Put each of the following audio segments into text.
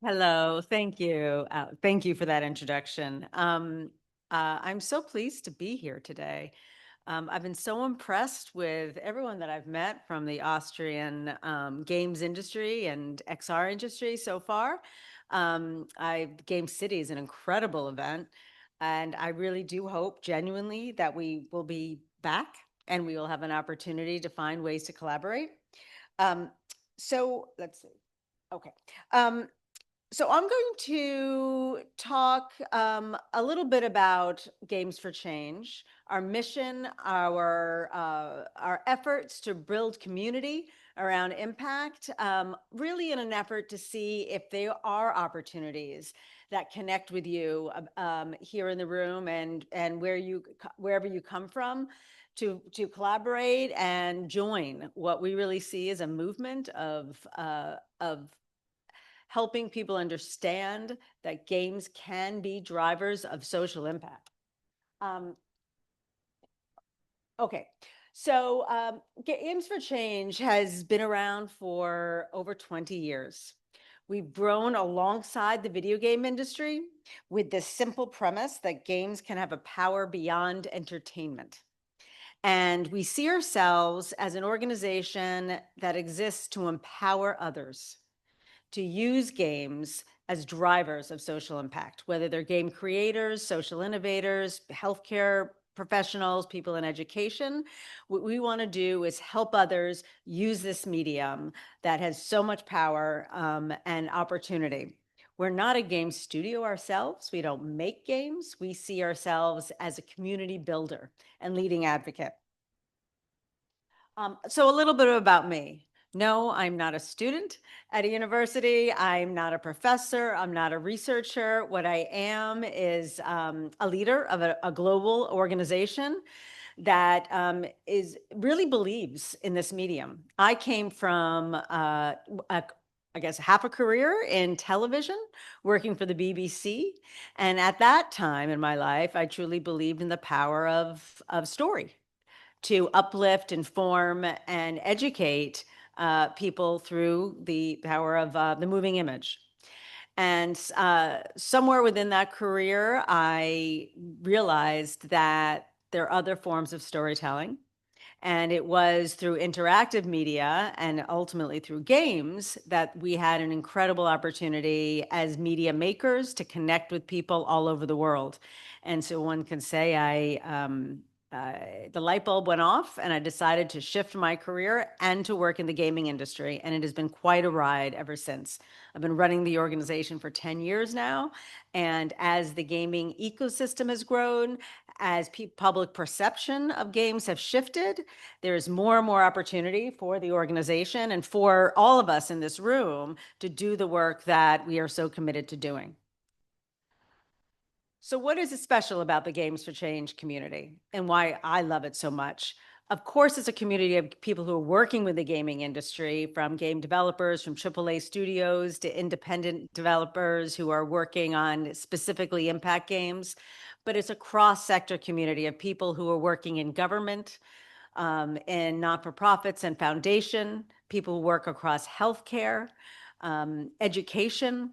Hello, thank you. Thank you for that introduction. I'm so pleased to be here today. I've been so impressed with everyone that I've met from the Austrian games industry and XR industry so far. Game City is an incredible event, and I really do hope genuinely that we will be back and we will have an opportunity to find ways to collaborate. Um, so let's see. Okay. Um, so I'm going to talk a little bit about Games for Change, our mission, our efforts to build community around impact, really in an effort to see if there are opportunities that connect with you here in the room and wherever you come from. To collaborate and join what we really see as a movement of helping people understand that games can be drivers of social impact. Um, okay, so Games for Change has been around for over 20 years. We've grown alongside the video game industry with this simple premise that games can have a power beyond entertainment. And we see ourselves as an organization that exists to empower others to use games as drivers of social impact, whether they're game creators, social innovators, healthcare professionals, people in education. What we want to do is help others use this medium that has so much power and opportunity. We're not a game studio ourselves. We don't make games. We see ourselves as a community builder and leading advocate. So a little bit about me. No, I'm not a student at a university. I'm not a professor. I'm not a researcher. What I am is a leader of a global organization that really believes in this medium. I came from I guess half a career in television, working for the BBC. And at that time in my life, I truly believed in the power of story to uplift, inform, and educate people through the power of the moving image. And somewhere within that career, I realized that there are other forms of storytelling. And it was through interactive media and ultimately through games that we had an incredible opportunity as media makers to connect with people all over the world. And so one can say the light bulb went off and I decided to shift my career and to work in the gaming industry. And it has been quite a ride ever since. I've been running the organization for 10 years now. And as the gaming ecosystem has grown, as public perception of games have shifted, there is more and more opportunity for the organization and for all of us in this room to do the work that we are so committed to doing. So what is special about the Games for Change community and why I love it so much? Of course, it's a community of people who are working with the gaming industry, from game developers, from AAA studios to independent developers who are working on specifically impact games. But it's a cross-sector community of people who are working in government, in not-for-profits and foundation, people who work across healthcare, education,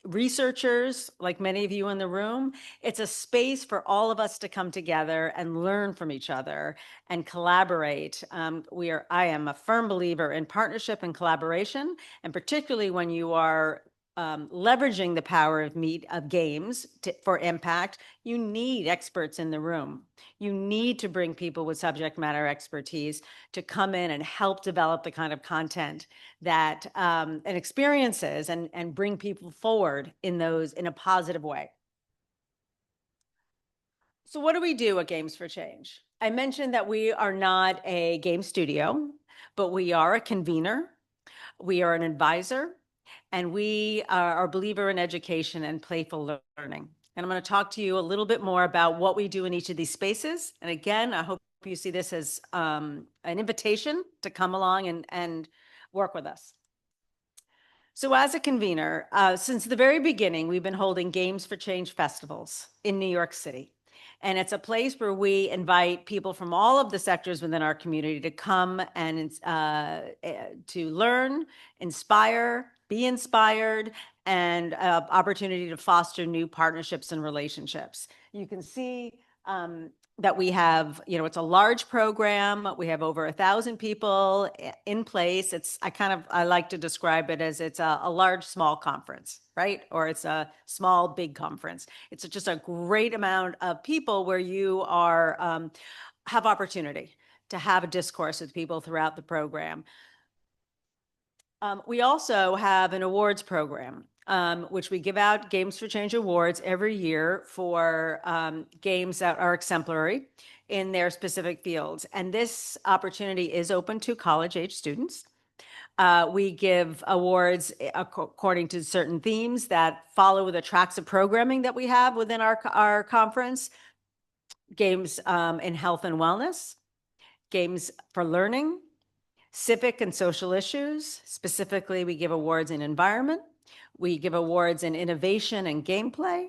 researchers, like many of you in the room. It's a space for all of us to come together and learn from each other and collaborate. I am a firm believer in partnership and collaboration, and particularly when you are leveraging the power of games for impact, you need experts in the room. You need to bring people with subject matter expertise to come in and help develop the kind of content that and experiences and bring people forward in a positive way. So what do we do at Games for Change? I mentioned that we are not a game studio, but we are a convener. We are an advisor, and we are a believer in education and playful learning. And I'm going to talk to you a little bit more about what we do in each of these spaces. And again, I hope you see this as an invitation to come along and work with us. So as a convener, since the very beginning, we've been holding Games for Change festivals in New York City. And it's a place where we invite people from all of the sectors within our community to come and to learn, inspire, be inspired, and opportunity to foster new partnerships and relationships. You can see that we have, it's a large program. We have over 1,000 people in place. I like to describe it as it's a large, small conference, right? Or it's a small, big conference. It's just a great amount of people where you have opportunity to have a discourse with people throughout the program. We also have an awards program, which we give out Games for Change awards every year for games that are exemplary in their specific fields. And this opportunity is open to college-age students. We give awards according to certain themes that follow the tracks of programming that we have within our conference. Games in health and wellness, games for learning, civic and social issues. Specifically, we give awards in environment. We give awards in innovation and gameplay.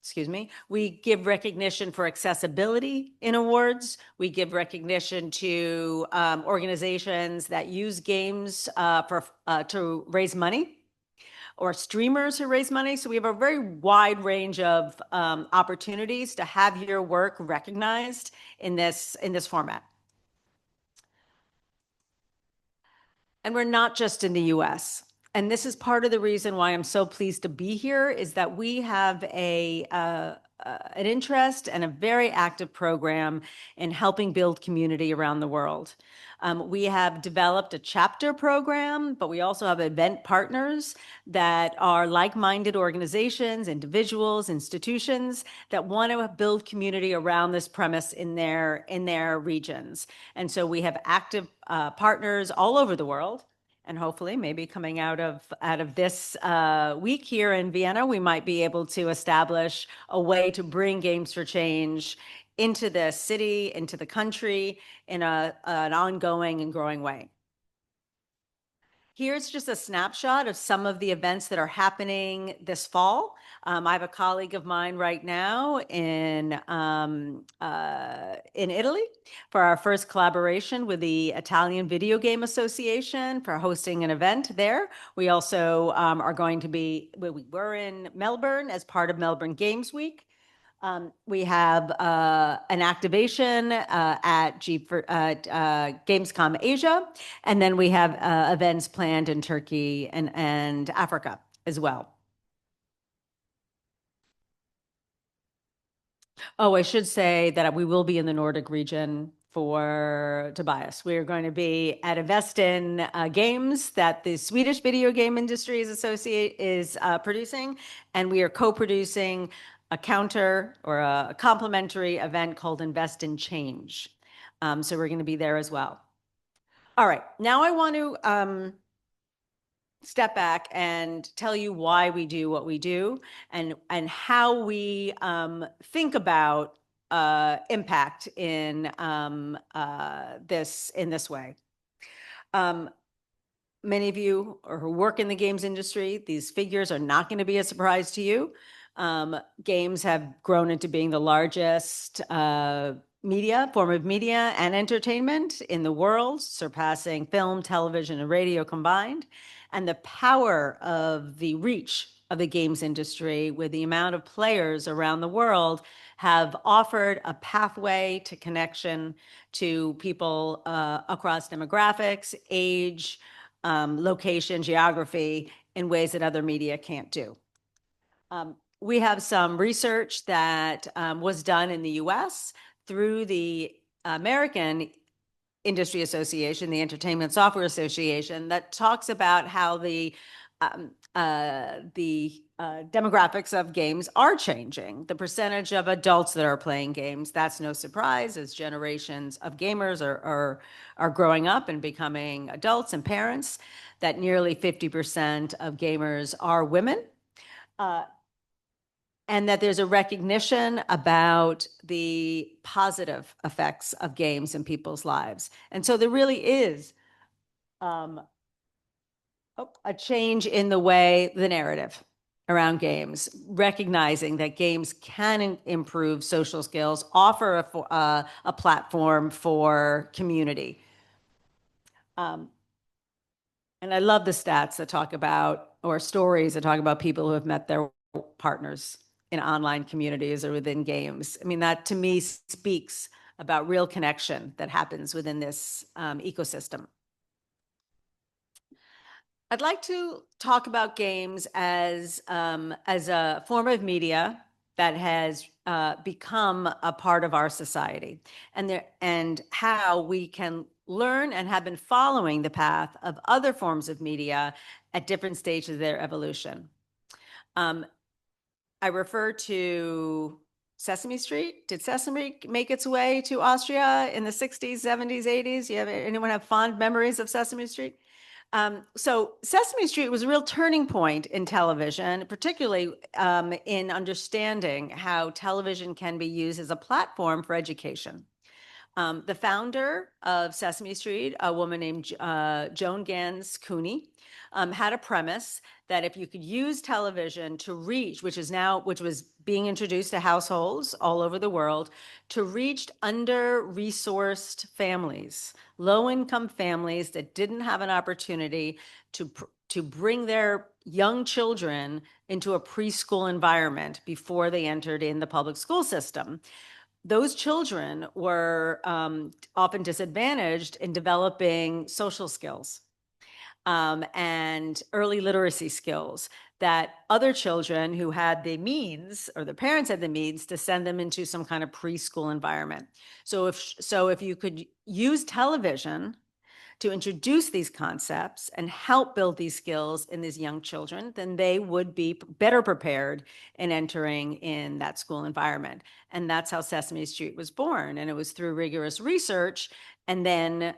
Excuse me. We give recognition for accessibility in awards. We give recognition to organizations that use games to raise money, or streamers who raise money. So we have a very wide range of opportunities to have your work recognized in this format. And we're not just in the US. And this is part of the reason why I'm so pleased to be here, is that we have an interest and a very active program in helping build community around the world. We have developed a chapter program, but we also have event partners that are like-minded organizations, individuals, institutions that want to build community around this premise in their regions. And so we have active partners all over the world. And hopefully, maybe coming out of this week here in Vienna, we might be able to establish a way to bring Games for Change into the city, into the country, in an ongoing and growing way. Here's just a snapshot of some of the events that are happening this fall. I have a colleague of mine right now in Italy for our first collaboration with the Italian Video Game Association for hosting an event there. We also we're in Melbourne as part of Melbourne Games Week. We have an activation at Gamescom Asia, and then we have events planned in Turkey and Africa as well. Oh, I should say that we will be in the Nordic region for Tobias. We are going to be at Avestin Games that the Swedish video game industry is producing, and we are co-producing a counter or a complementary event called Invest in Change. So we're going to be there as well. All right, now I want to step back and tell you why we do what we do, and how we think about impact in this way. Many of you who work in the games industry, these figures are not going to be a surprise to you. Games have grown into being the largest form of media and entertainment in the world, surpassing film, television, and radio combined. And the power of the reach of the games industry with the amount of players around the world have offered a pathway to connection to people across demographics, age, location, geography, in ways that other media can't do. We have some research that was done in the US through the American Industry Association, the Entertainment Software Association, that talks about how the demographics of games are changing. The percentage of adults that are playing games, that's no surprise, as generations of gamers are growing up and becoming adults and parents, that nearly 50% of gamers are women. And that there's a recognition about the positive effects of games in people's lives. And so there really is a change in the narrative around games, recognizing that games can improve social skills, offer a platform for community. And I love the stats that talk about or stories that talk about people who have met their partners in online communities or within games. I mean, that to me speaks about real connection that happens within this ecosystem. I'd like to talk about games as a form of media that has become a part of our society, and how we can learn and have been following the path of other forms of media at different stages of their evolution. I refer to Sesame Street. Did Sesame make its way to Austria in the 60s, 70s, 80s? Anyone have fond memories of Sesame Street? So Sesame Street was a real turning point in television, particularly in understanding how television can be used as a platform for education. The founder of Sesame Street, a woman named Joan Gans Cooney, had a premise that if you could use television to reach, which was being introduced to households all over the world, to reach under-resourced families, low-income families that didn't have an opportunity to bring their young children into a preschool environment before they entered in the public school system. Those children were often disadvantaged in developing social skills and early literacy skills that other children who had the means, or their parents had the means, to send them into some kind of preschool environment. So if you could use television to introduce these concepts and help build these skills in these young children, then they would be better prepared in entering in that school environment. And that's how Sesame Street was born. And it was through rigorous research and then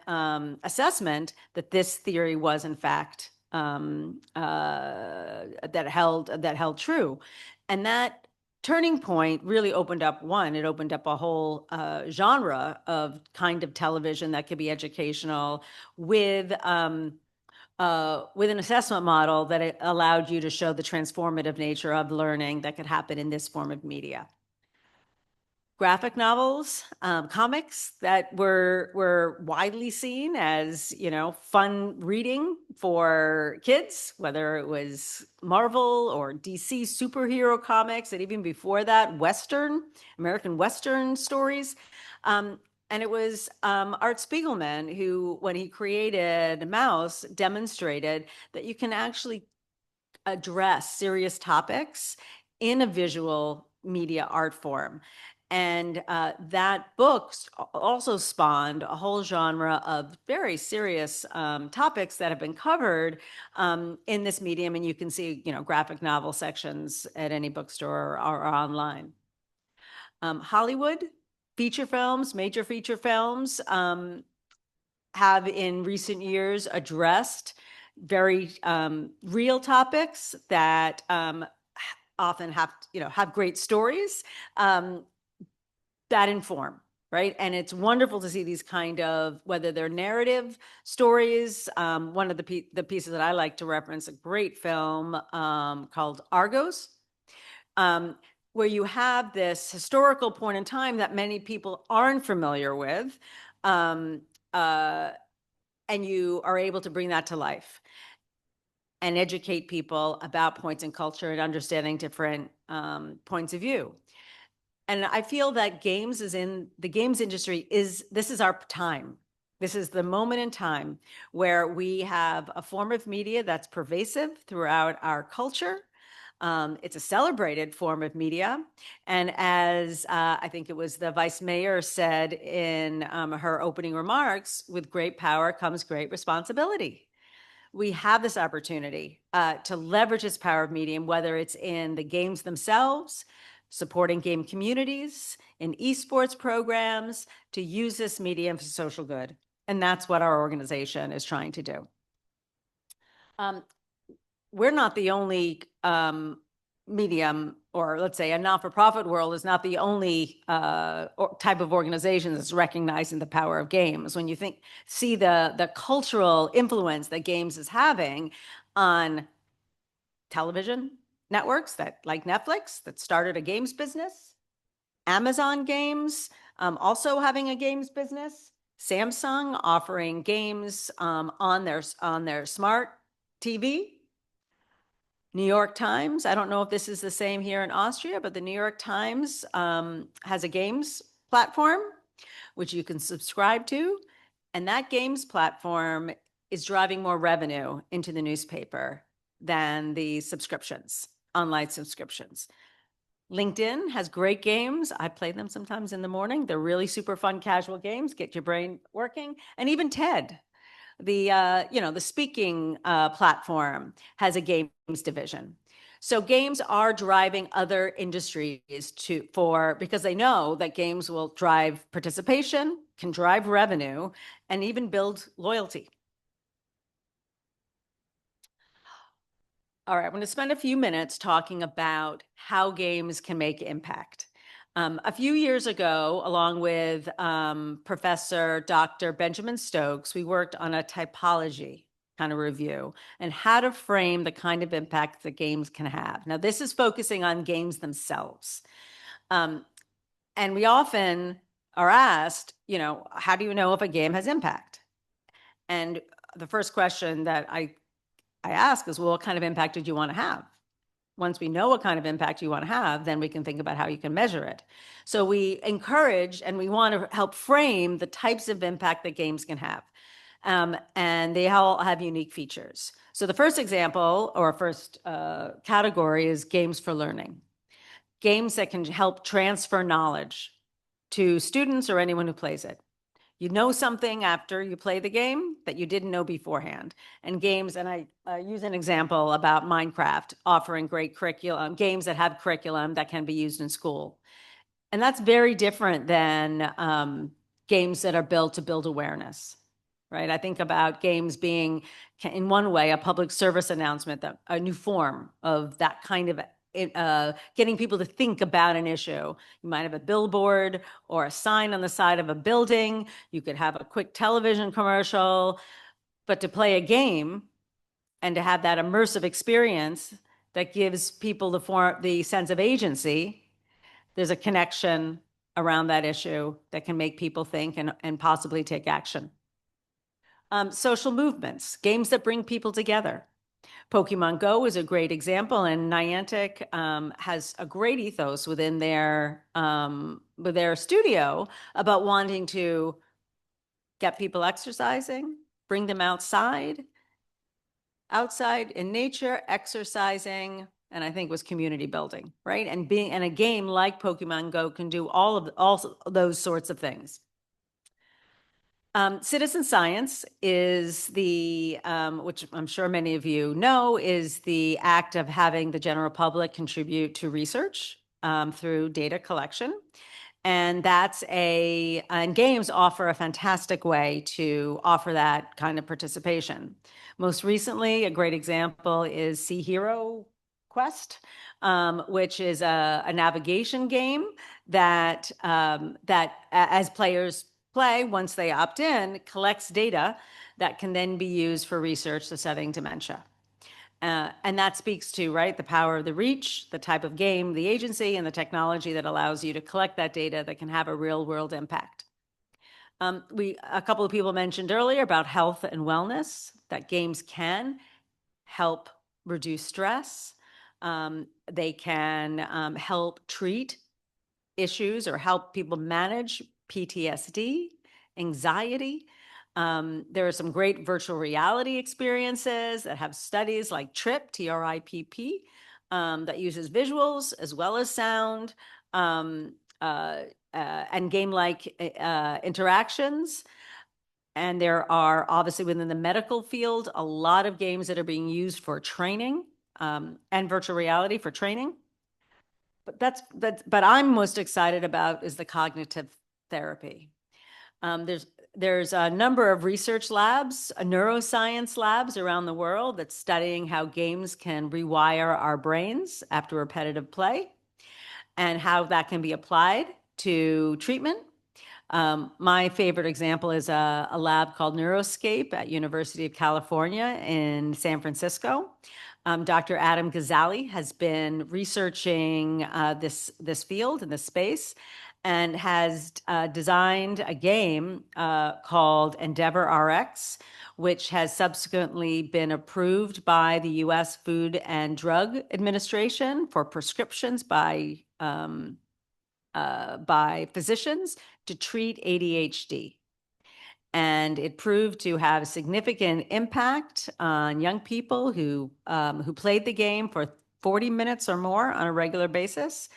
assessment that this theory was, in fact, that held true. And that turning point really opened up it opened up a whole genre of kind of television that could be educational with an assessment model that it allowed you to show the transformative nature of learning that could happen in this form of media. Graphic novels, comics that were widely seen as, fun reading for kids, whether it was Marvel or DC superhero comics, and even before that, American Western stories. And it was Art Spiegelman who, when he created Mouse, demonstrated that you can actually address serious topics in a visual media art form. And that book also spawned a whole genre of very serious topics that have been covered in this medium. And you can see, graphic novel sections at any bookstore or online. Hollywood major feature films, have in recent years addressed very real topics that often have great stories that inform, right? And it's wonderful to see these kind of, whether they're narrative stories. One of the pieces that I like to reference, a great film called Argos, where you have this historical point in time that many people aren't familiar with, and you are able to bring that to life and educate people about points in culture and understanding different points of view. And I feel that the games industry this is our time. This is the moment in time where we have a form of media that's pervasive throughout our culture. It's a celebrated form of media. And as I think it was the vice mayor said in her opening remarks, with great power comes great responsibility. We have this opportunity to leverage this power of medium, whether it's in the games themselves, supporting game communities, in esports programs, to use this medium for social good. And that's what our organization is trying to do. We're not the only medium, or let's say a not-for-profit world is not the only type of organization that's recognizing the power of games. When you see the cultural influence that games is having on television networks like Netflix, that started a games business, Amazon Games also having a games business, Samsung offering games on their smart TV, New York Times, I don't know if this is the same here in Austria, but the New York Times has a games platform, which you can subscribe to. And that games platform is driving more revenue into the newspaper than the subscriptions, online subscriptions. LinkedIn has great games. I play them sometimes in the morning. They're really super fun, casual games, get your brain working. And even TED, the speaking platform, has a games division. So games are driving other industries because they know that games will drive participation, can drive revenue, and even build loyalty. All right, I'm going to spend a few minutes talking about how games can make impact. A few years ago, along with Professor Dr. Benjamin Stokes, we worked on a typology kind of review and how to frame the kind of impact that games can have. Now, this is focusing on games themselves. And we often are asked, how do you know if a game has impact? And the first question that I ask is, well, what kind of impact did you want to have? Once we know what kind of impact you want to have, then we can think about how you can measure it. So we encourage and we want to help frame the types of impact that games can have. And they all have unique features. So the first example or first category is games for learning. Games that can help transfer knowledge to students or anyone who plays it. You know something after you play the game that you didn't know beforehand. And games, and I use an example about Minecraft offering great curriculum, games that have curriculum that can be used in school. And that's very different than games that are built to build awareness, right? I think about games being, in one way, a public service announcement, that a new form of that kind of getting people to think about an issue. You might have a billboard or a sign on the side of a building. You could have a quick television commercial, but to play a game and to have that immersive experience that gives people the sense of agency, there's a connection around that issue that can make people think and possibly take action. Social movements, games that bring people together. Pokemon Go is a great example, and Niantic has a great ethos within with their studio about wanting to get people exercising, bring them outside in nature, exercising, and I think was community building, right? And a game like Pokemon Go can do all those sorts of things. Citizen science is which I'm sure many of you know, is the act of having the general public contribute to research through data collection. And and games offer a fantastic way to offer that kind of participation. Most recently, a great example is Sea Hero Quest, which is a navigation game that as players play, once they opt in, collects data that can then be used for research studying dementia. And that speaks to, right, the power of the reach, the type of game, the agency, and the technology that allows you to collect that data that can have a real world impact. A couple of people mentioned earlier about health and wellness, that games can help reduce stress. They can help treat issues or help people manage PTSD, anxiety. There are some great virtual reality experiences that have studies like TRIP, TRIPP, that uses visuals as well as sound, and game-like interactions. And there are obviously within the medical field a lot of games that are being used for training and virtual reality for training. But I'm most excited about is the cognitive therapy. There's a number of research labs, neuroscience labs around the world that's studying how games can rewire our brains after repetitive play and how that can be applied to treatment. My favorite example is a lab called Neuroscape at University of California in San Francisco. Dr. Adam Gazzali has been researching this field and this space. and has designed a game called Endeavor RX, which has subsequently been approved by the U.S. Food and Drug Administration for prescriptions by physicians to treat ADHD. And it proved to have significant impact on young people who played the game for 40 minutes or more on a regular basis,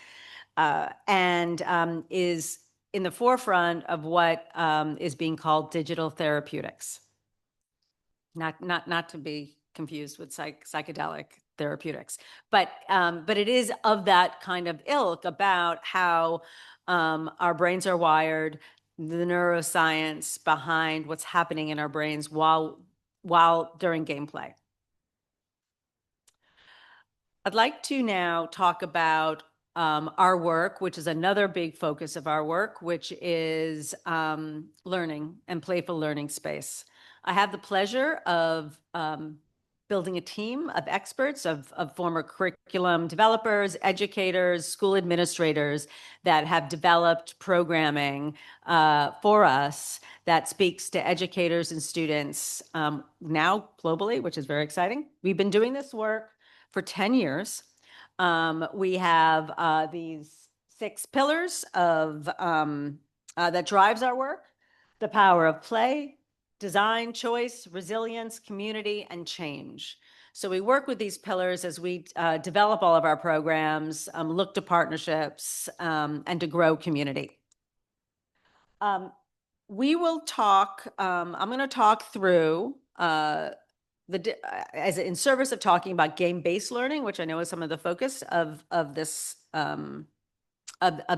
and is in the forefront of what is being called digital therapeutics. Not to be confused with psychedelic therapeutics, but it is of that kind of ilk about how our brains are wired, the neuroscience behind what's happening in our brains while during gameplay. I'd like to now talk about our work, which is another big focus of our work, which is learning and playful learning space. I have the pleasure of building a team of experts, of former curriculum developers, educators, school administrators that have developed programming for us that speaks to educators and students now globally, which is very exciting. We've been doing this work for 10 years. We have these 6 pillars of that drives our work: the power of play, design, choice, resilience, community, and change. So we work with these pillars as we develop all of our programs, look to partnerships, and to grow community. We will talk, I'm going to talk through as in service of talking about game-based learning, which I know is some of the focus of this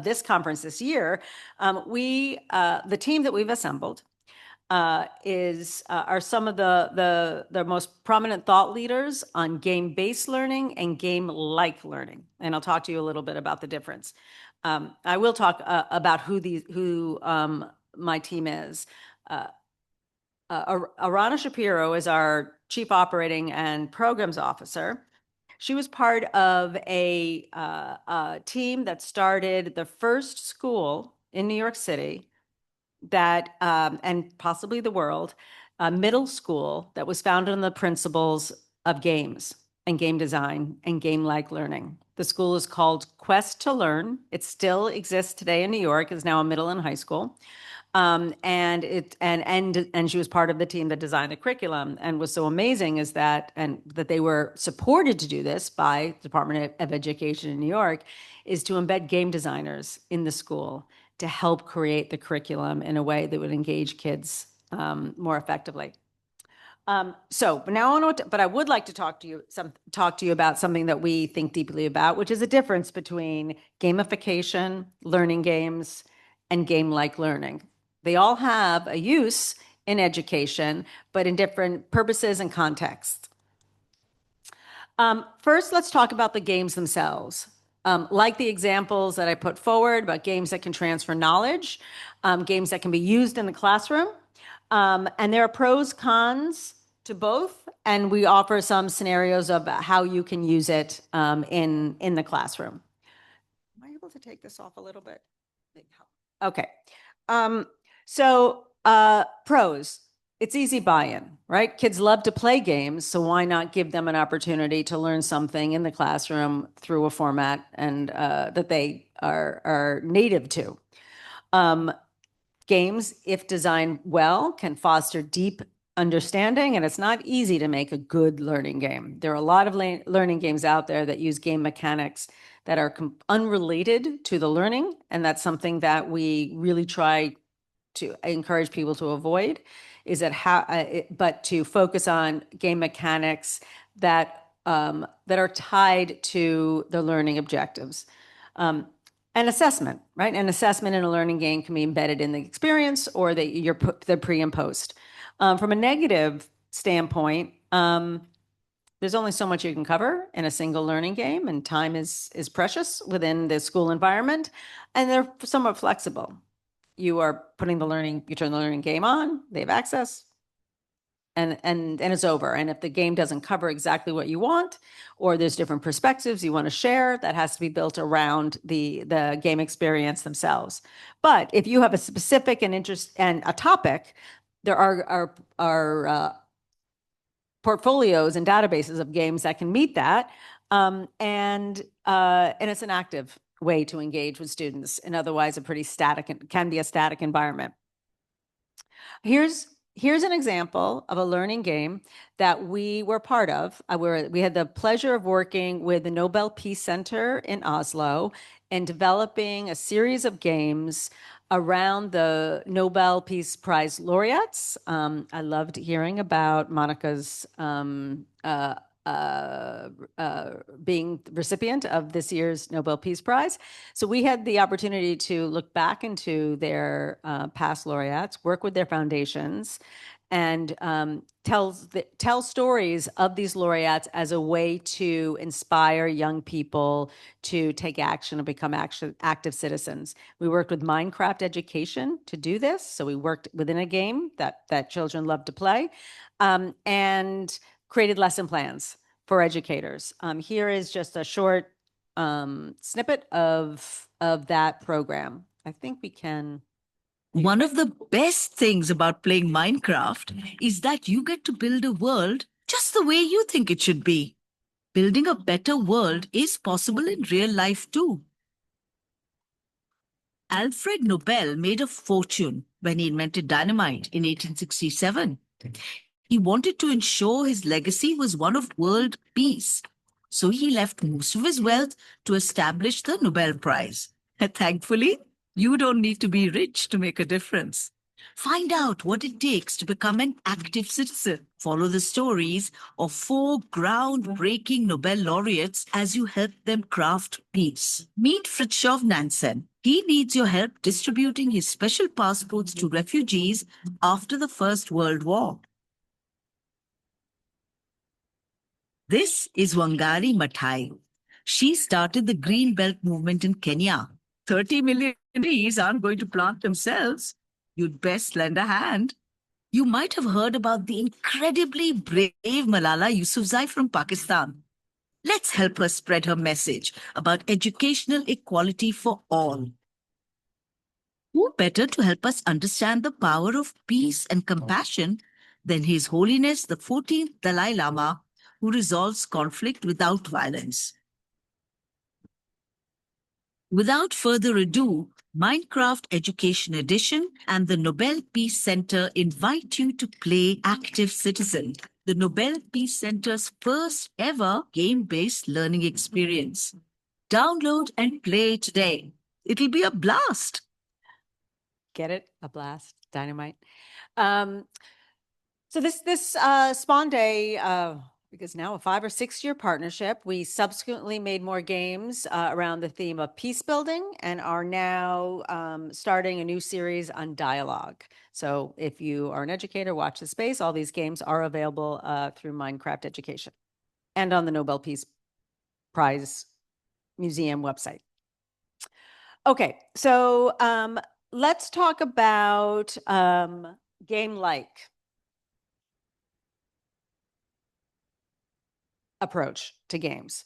this conference this year. The team that we've assembled are some of the most prominent thought leaders on game-based learning and game-like learning, and I'll talk to you a little bit about the difference. I will talk about who my team is. Arana Shapiro is our Chief Operating and Programs Officer. She was part of a team that started the first school in New York City that, and possibly the world, middle school that was founded on the principles of games and game design and game-like learning. The school is called Quest to Learn. It still exists today in New York, is now a middle and high school. And she was part of the team that designed the curriculum. And what's so amazing is that they were supported to do this by the Department of Education in New York, is to embed game designers in the school to help create the curriculum in a way that would engage kids more effectively. But now I would like to talk to you about something that we think deeply about, which is the difference between gamification, learning games, and game-like learning. They all have a use in education, but in different purposes and contexts. First, let's talk about the games themselves. Like the examples that I put forward about games that can transfer knowledge, games that can be used in the classroom, and there are pros, cons to both, and we offer some scenarios of how you can use it in the classroom. Am I able to take this off a little bit? Okay. Pros. It's easy buy-in, right? Kids love to play games, so why not give them an opportunity to learn something in the classroom through a format and that they are native to. Games, if designed well, can foster deep understanding, and it's not easy to make a good learning game. There are a lot of learning games out there that use game mechanics that are unrelated to the learning, and that's something that we really try to encourage people to avoid, is that but to focus on game mechanics that are tied to the learning objectives. And assessment, right? An assessment in a learning game can be embedded in the experience, or the pre and post. From a negative standpoint, there's only so much you can cover in a single learning game, and time is precious within the school environment, and they're somewhat flexible. You turn the learning game on, they have access, and it's over. And if the game doesn't cover exactly what you want, or there's different perspectives you want to share, that has to be built around the game experience themselves. But if you have a specific and interest and a topic, there are portfolios and databases of games that can meet that. And it's an active way to engage with students in otherwise a pretty static, can be a static environment. Here's an example of a learning game that we were part of. We had the pleasure of working with the Nobel Peace Center in Oslo and developing a series of games around the Nobel Peace Prize laureates. I loved hearing about Monica's being the recipient of this year's Nobel Peace Prize. So we had the opportunity to look back into their past laureates, work with their foundations, and tell stories of these laureates as a way to inspire young people to take action and become active citizens. We worked with Minecraft Education to do this. So we worked within a game that children love to play, and created lesson plans for educators. Here is just a short snippet of that program. I think we can. One of the best things about playing Minecraft is that you get to build a world just the way you think it should be. Building a better world is possible in real life too. Alfred Nobel made a fortune when he invented dynamite in 1867. He wanted to ensure his legacy was one of world peace. So he left most of his wealth to establish the Nobel Prize. Thankfully, you don't need to be rich to make a difference. Find out what it takes to become an active citizen. Follow the stories of 4 groundbreaking Nobel laureates as you help them craft peace. Meet Fritjof Nansen. He needs your help distributing his special passports to refugees after the First World War. This is Wangari Maathai. She started the Green Belt movement in Kenya. 30 million trees aren't going to plant themselves. You'd best lend a hand. You might have heard about the incredibly brave Malala Yousafzai from Pakistan. Let's help her spread her message about educational equality for all. Who better to help us understand the power of peace and compassion than His Holiness the 14th Dalai Lama, who resolves conflict without violence? Without further ado, Minecraft Education Edition and the Nobel Peace Center invite you to play Active Citizen, the Nobel Peace Center's first ever game-based learning experience. Download and play today. It'll be a blast. Get it? A blast, dynamite. So this spawned because now a 5 or 6 year partnership. We subsequently made more games around the theme of peace building and are now starting a new series on dialogue. So if you are an educator, watch the space. All these games are available through Minecraft Education and on the Nobel Peace Prize Museum website. Okay, so let's talk about game-like approach to games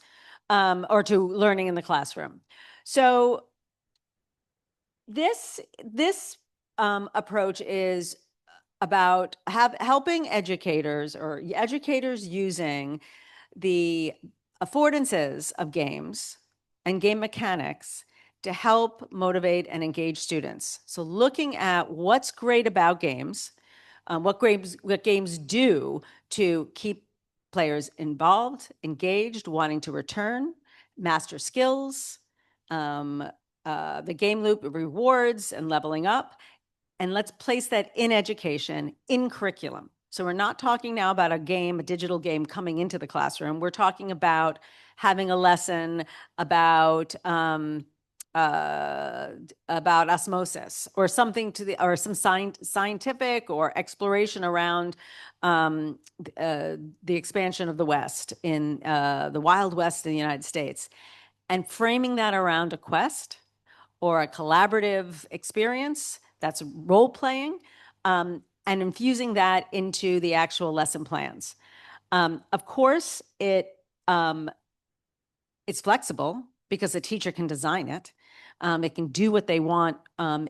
or to learning in the classroom. So this approach is about helping educators or educators using the affordances of games and game mechanics to help motivate and engage students. So looking at what's great about games, what games do to keep players involved, engaged, wanting to return, master skills, the game loop rewards and leveling up. And let's place that in education, in curriculum. So we're not talking now about a digital game coming into the classroom. We're talking about having a lesson about osmosis or something or some scientific or exploration around the expansion of the West in the Wild West in the United States, and framing that around a quest or a collaborative experience that's role playing. and infusing that into the actual lesson plans. Of course, it's flexible because the teacher can design it. It can do what they want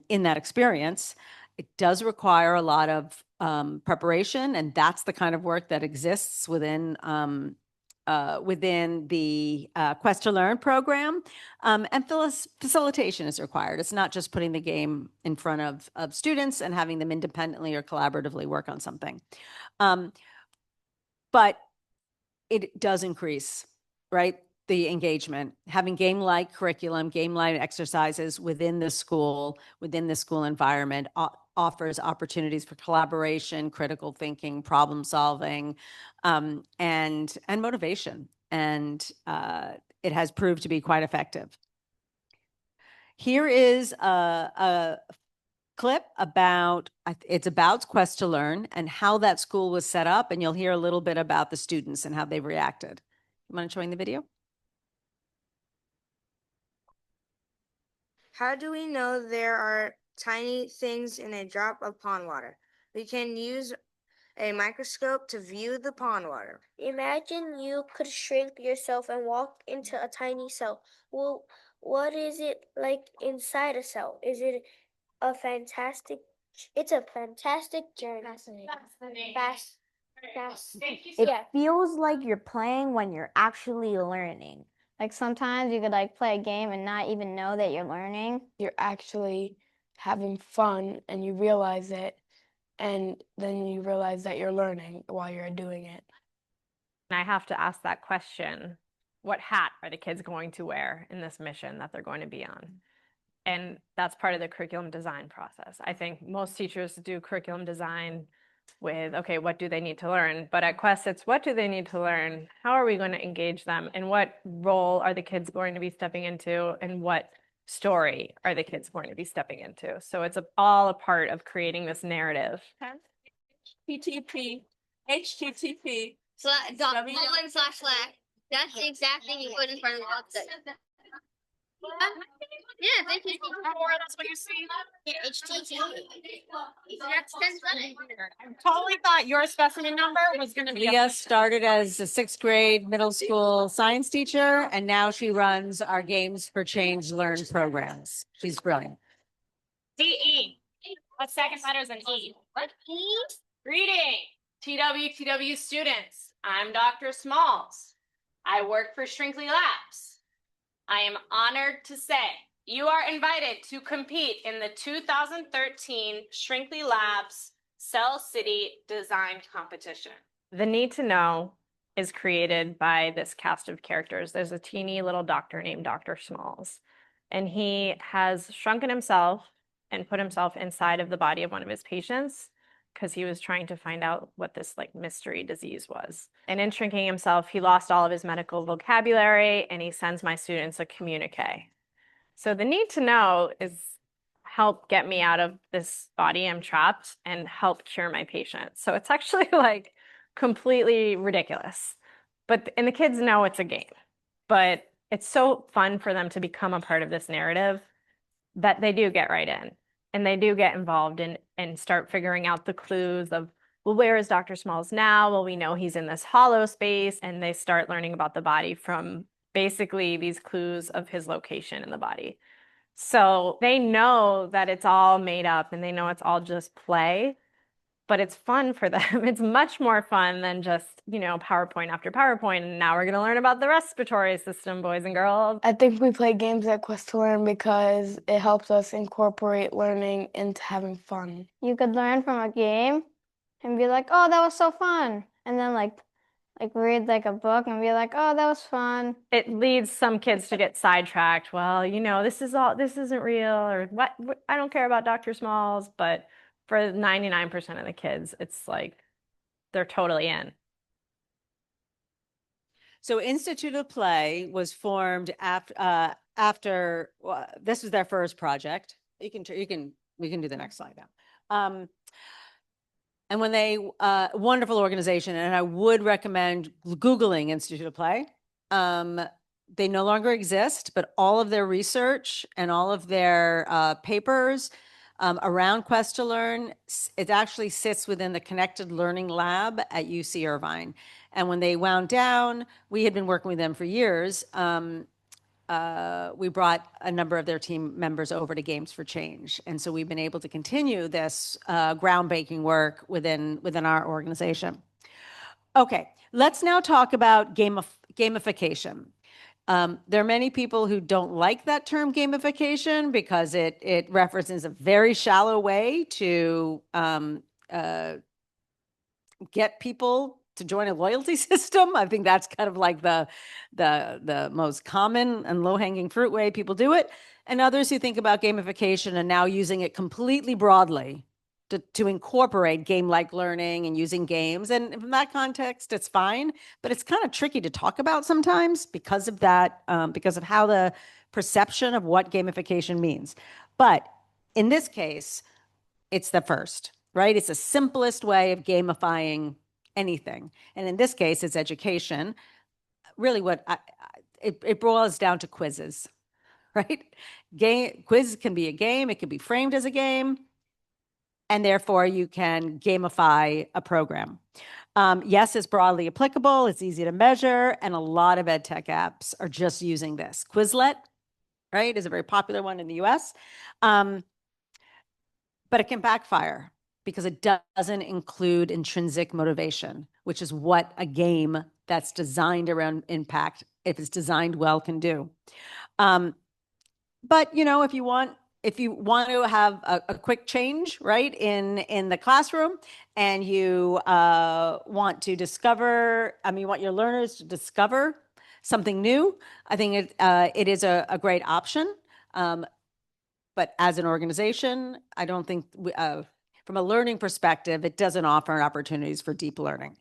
in that experience. It does require a lot of preparation, and that's the kind of work that exists within the Quest to Learn program. And facilitation is required. It's not just putting the game in front of students and having them independently or collaboratively work on something. But it does increase, right? The engagement, having game-like curriculum, game-like exercises within the school environment offers opportunities for collaboration, critical thinking, problem solving, and motivation. And it has proved to be quite effective. Here is a clip about Quest to Learn and how that school was set up, and you'll hear a little bit about the students and how they reacted. You mind showing the video? How do we know there are tiny things in a drop of pond water? We can use a microscope to view the pond water. Imagine you could shrink yourself and walk into a tiny cell. Well, what is it like inside a cell? Is it a fantastic? It's a fantastic journey. Fascinating. It feels like you're playing when you're actually learning. Like sometimes you could like play a game and not even know that you're learning. You're actually having fun and you realize it, and then you realize that you're learning while you're doing it. And I have to ask that question, what hat are the kids going to wear in this mission that they're going to be on? And that's part of the curriculum design process. I think most teachers do curriculum design with, okay, what do they need to learn? But at Quest, it's what do they need to learn? How are we going to engage them? And what role are the kids going to be stepping into? And what story are the kids going to be stepping into? So it's all a part of creating this narrative. HTTP. // That's the exact thing you put in front of the website. Yeah, thank you. That's what you see. Yeah, HTTP. I totally thought your specimen number was going to be. Leah started as a 6th grade middle school science teacher, and now she runs our Games for Change Learn programs. She's brilliant. DE. What second letter is an E? What E? Greeting. TWTW students. I'm Dr. Smalls. I work for Shrinkley Labs. I am honored to say you are invited to compete in the 2013 Shrinkley Labs Cell City Design Competition. The need to know is created by this cast of characters. There's a teeny little doctor named Dr. Smalls, and he has shrunken himself and put himself inside of the body of one of his patients because he was trying to find out what this like mystery disease was. And in shrinking himself, he lost all of his medical vocabulary, and he sends my students a communique. So the need to know is help get me out of this body I'm trapped and help cure my patient. So it's actually like completely ridiculous. And the kids know it's a game, but it's so fun for them to become a part of this narrative that they do get right in. And they do get involved and start figuring out the clues of, well, where is Dr. Smalls now? Well, we know he's in this hollow space, and they start learning about the body from basically these clues of his location in the body. So they know that it's all made up and they know it's all just play, but it's fun for them. It's much more fun than just, PowerPoint after PowerPoint. And now we're going to learn about the respiratory system, boys and girls. I think we play games at Quest to Learn because it helps us incorporate learning into having fun. You could learn from a game and be like, oh, that was so fun. And then like read like a book and be like, oh, that was fun. It leads some kids to get sidetracked. Well, this isn't real, or what I don't care about Dr. Smalls, but for 99% of the kids, it's like they're totally in. So Institute of Play was formed after this was their first project. We can do the next slide now. And when they wonderful organization, and I would recommend Googling Institute of Play. They no longer exist, but all of their research and all of their papers around Quest to Learn. It actually sits within the Connected Learning Lab at UC Irvine. And when they wound down, we had been working with them for years. We brought a number of their team members over to Games for Change. And so we've been able to continue this groundbreaking work within our organization. Okay, let's now talk about gamification. There are many people who don't like that term gamification because it references a very shallow way to get people to join a loyalty system. I think that's kind of like the most common and low-hanging fruit way people do it. And others who think about gamification and now using it completely broadly to incorporate game-like learning and using games. And from that context, it's fine, but it's kind of tricky to talk about sometimes because of that, because of how the perception of what gamification means. But in this case, it's the first, right? It's the simplest way of gamifying anything. And in this case, it's education. Really it boils down to quizzes, right? Quiz can be a game. It can be framed as a game. And therefore, you can gamify a program. Yes, it's broadly applicable. It's easy to measure. And a lot of ed tech apps are just using this. Quizlet, right, is a very popular one in the US. But it can backfire because it doesn't include intrinsic motivation, which is what a game that's designed around impact, if it's designed well, can do. But, if you want to have a quick change, right, in the classroom, and you want to you want your learners to discover something new, I think it is a great option. But as an organization, I don't think, from a learning perspective, it doesn't offer opportunities for deep learning.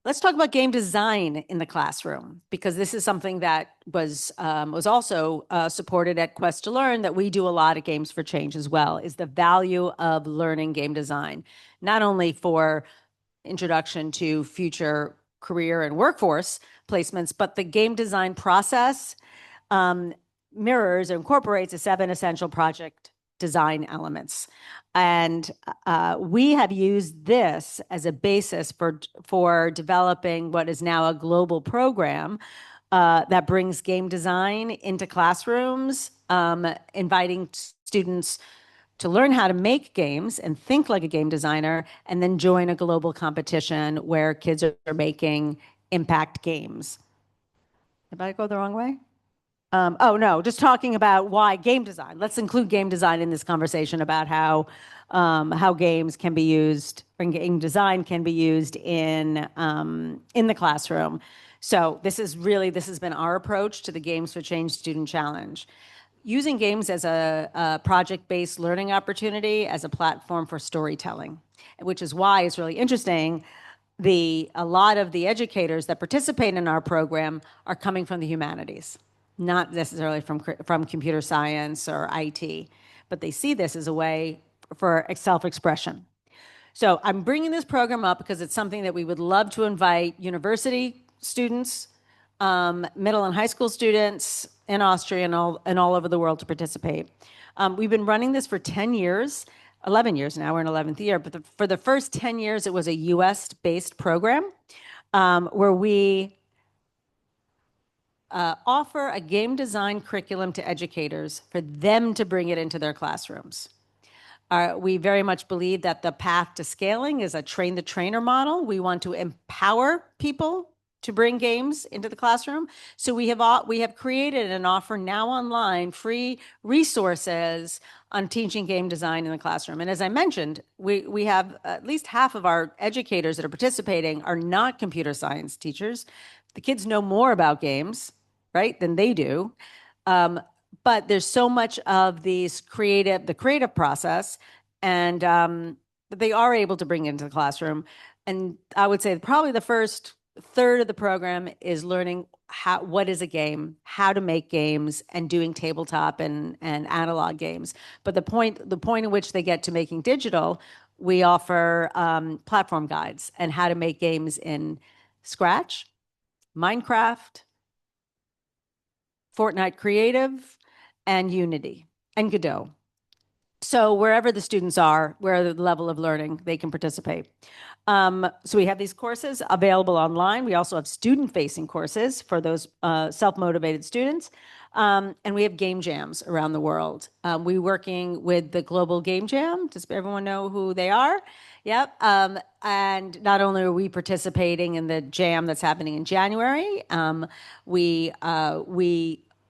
Let's talk about game design in the classroom, because this is something that was also supported at Quest to Learn, that we do a lot of Games for Change as well, is the value of learning game design, not only for introduction to future career and workforce placements, but the game design process mirrors or incorporates the 7 essential project design elements. And we have used this as a basis for developing what is now a global program that brings game design into classrooms, inviting students to learn how to make games and think like a game designer, and then join a global competition where kids are making impact games. Did I go the wrong way? Oh, no, just talking about why game design. Let's include game design in this conversation about how games can be used, and game design can be used in the classroom. So this has been our approach to the Games for Change Student Challenge. Using games as a project-based learning opportunity, as a platform for storytelling, which is why it's really interesting. A lot of the educators that participate in our program are coming from the humanities, not necessarily from computer science or IT, but they see this as a way for self-expression. So I'm bringing this program up because it's something that we would love to invite university students, middle and high school students in Austria and all over the world to participate. We've been running this for 10 years, 11 years now, we're in 11th year, but for the first 10 years, it was a US-based program where we offer a game design curriculum to educators for them to bring it into their classrooms. We very much believe that the path to scaling is a train-the-trainer model. We want to empower people to bring games into the classroom. So we have created and offer now online free resources on teaching game design in the classroom. And as I mentioned, we have at least half of our educators that are participating are not computer science teachers. The kids know more about games, right, than they do. But there's so much of the creative process, and that they are able to bring into the classroom. And I would say probably the first third of the program is learning what is a game, how to make games, and doing tabletop and analog games. But the point at which they get to making digital, we offer platform guides and how to make games in Scratch, Minecraft, Fortnite Creative, and Unity. and Godot. So wherever the students are, where the level of learning, they can participate. So we have these courses available online. We also have student-facing courses for those self-motivated students. And we have game jams around the world. We're working with the Global Game Jam. Does everyone know who they are? Yep. And not only are we participating in the jam that's happening in January, we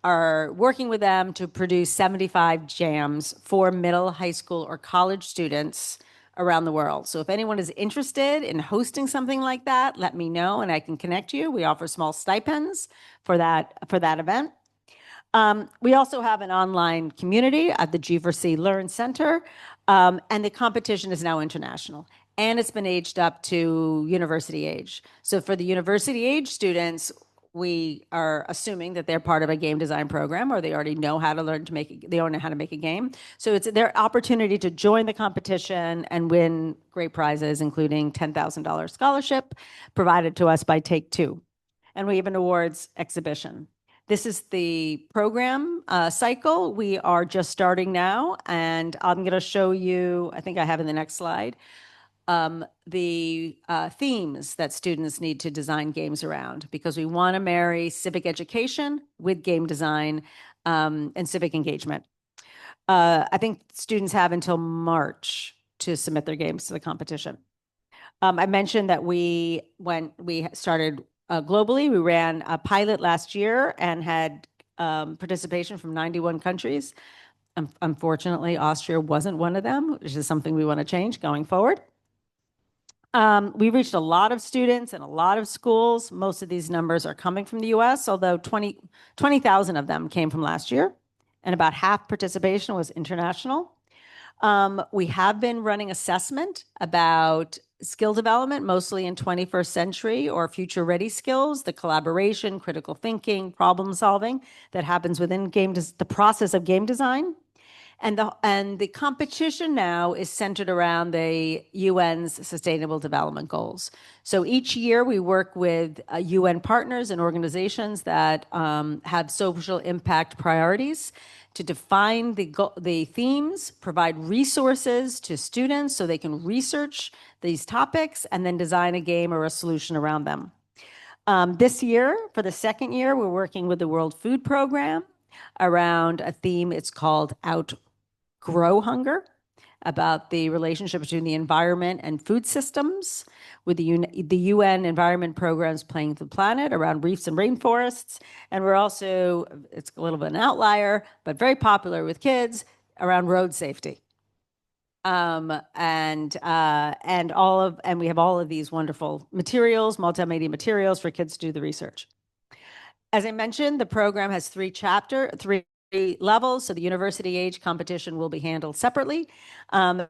are working with them to produce 75 jams for middle, high school, or college students around the world. So if anyone is interested in hosting something like that, let me know and I can connect you. We offer small stipends for that event. We also have an online community at the G4C Learn Center, and the competition is now international. And it's been aged up to university age. So for the university age students, we are assuming that they're part of a game design program or they already know how to learn to they already know how to make a game. So it's their opportunity to join the competition and win great prizes, including $10,000 scholarship provided to us by Take Two. And we have an awards exhibition. This is the program cycle. We are just starting now, and I'm going to show you, I think I have in the next slide, the themes that students need to design games around, because we want to marry civic education with game design and civic engagement. I think students have until March to submit their games to the competition. I mentioned that when we started globally, we ran a pilot last year and had participation from 91 countries. Unfortunately, Austria wasn't one of them, which is something we want to change going forward. We reached a lot of students in a lot of schools. Most of these numbers are coming from the US, although 20,000 of them came from last year, and about half participation was international. We have been running assessment about skill development, mostly in 21st century or future ready skills, the collaboration, critical thinking, problem solving that happens within the process of game design. And the competition now is centered around the UN's Sustainable Development Goals. So each year we work with UN partners and organizations that have social impact priorities to define the themes, provide resources to students so they can research these topics and then design a game or a solution around them. This year, for the second year, we're working with the World Food Program around a theme. It's called Outgrow Hunger, about the relationship between the environment and food systems, with the UN environment programs playing the planet around reefs and rainforests. And we're also, it's a little bit an outlier, but very popular with kids, around road safety. And we have all of these wonderful materials, multimedia materials for kids to do the research. As I mentioned, the program has three levels, so the university age competition will be handled separately. And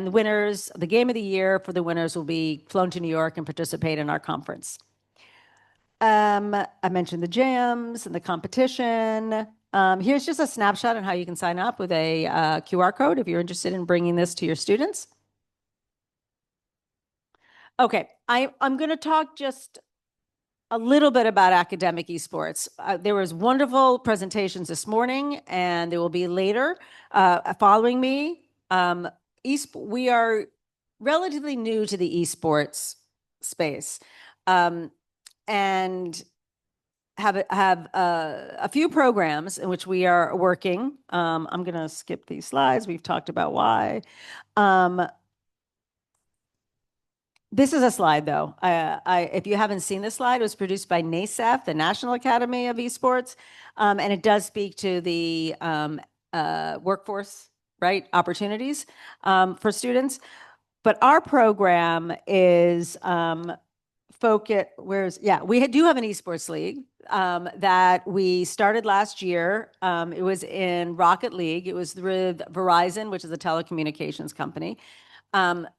the winners, the game of the year for the winners will be flown to New York and participate in our conference. I mentioned the jams and the competition. Here's just a snapshot on how you can sign up with a QR code if you're interested in bringing this to your students. Okay, I'm going to talk just a little bit about academic esports. There was wonderful presentations this morning, and there will be later following me. We are relatively new to the esports space, and have a few programs in which we are working. I'm going to skip these slides. We've talked about why. This is a slide, though. If you haven't seen this slide, it was produced by NASEF, the National Academy of Esports, and it does speak to the workforce, right, opportunities for students. But our program is we do have an esports league that we started last year. It was in Rocket League. It was with Verizon, which is a telecommunications company.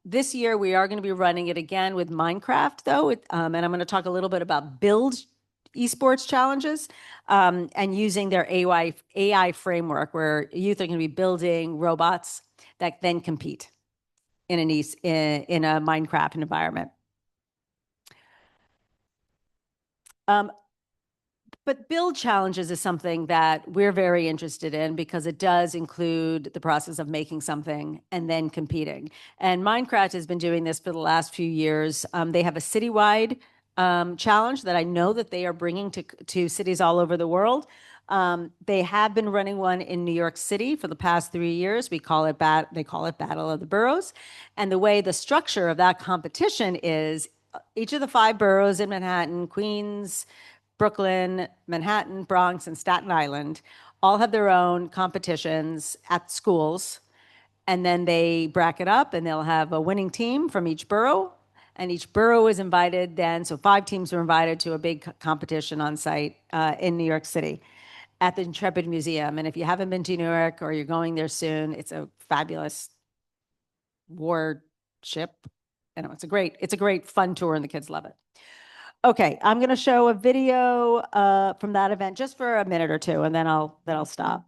This year, we are going to be running it again with Minecraft, though, and I'm going to talk a little bit about build esports challenges and using their AI framework, where youth are going to be building robots that then compete in a Minecraft environment. But but build challenges is something that we're very interested in because it does include the process of making something and then competing. And Minecraft has been doing this for the last few years. They have a citywide challenge that I know that they are bringing to cities all over the world. They have been running one in New York City for the past 3 years. They call it Battle of the Boroughs. And the way the structure of that competition is each of the 5 boroughs in Manhattan, Queens, Brooklyn, Manhattan, Bronx, and Staten Island all have their own competitions at schools. And then they bracket up and they'll have a winning team from each borough. And each borough is invited then. So 5 teams are invited to a big competition on site in New York City at the Intrepid Museum. And if you haven't been to New York or you're going there soon, it's a fabulous warship. You know, it's a great fun tour and the kids love it. Okay, I'm going to show a video from that event just for a minute or two, and then I'll stop.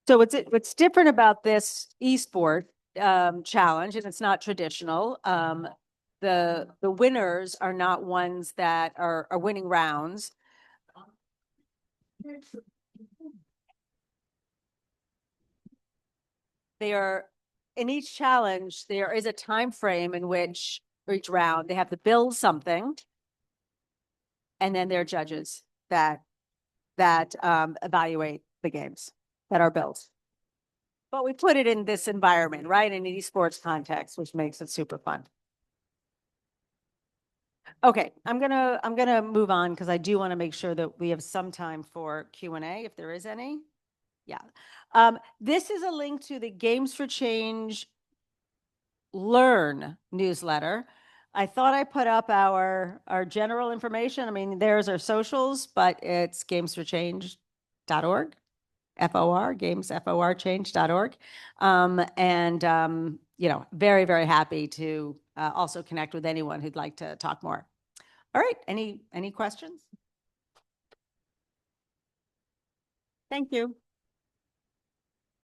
So what's different about this esport challenge, and it's not traditional. The winners are not ones that are winning rounds. They are in each challenge. There is a time frame in which for each round they have to build something, and then there are judges that evaluate the games that are built. But we put it in this environment, right? In an esports context, which makes it super fun. Okay, I'm gonna move on because I do want to make sure that we have some time for Q&A if there is any. Yeah. This is a link to the Games for Change Learn newsletter. I thought I put up our general information. I mean, there's our socials, but it's gamesforchange.org. gamesforchange.org. You know, very, very happy to also connect with anyone who'd like to talk more. All right, any questions? Thank you.